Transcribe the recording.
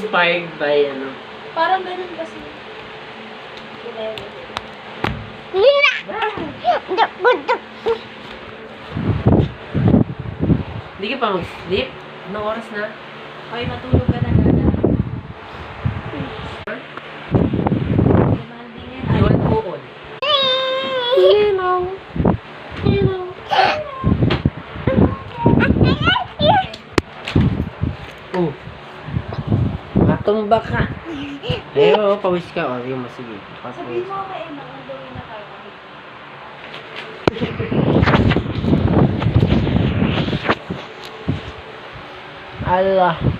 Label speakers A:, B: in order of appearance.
A: inspired by ano.
B: Parang ganun kasi.
A: Hindi ka pa mag-sleep? Anong oras na?
B: Okay, matulog ka na gana.
A: Iwan bukod. Oh. Matumba ka. Ayaw, pawis ka. O, yung sige.
B: Sabihin mo kay Emma, ang gawin na tayo.
A: Allah.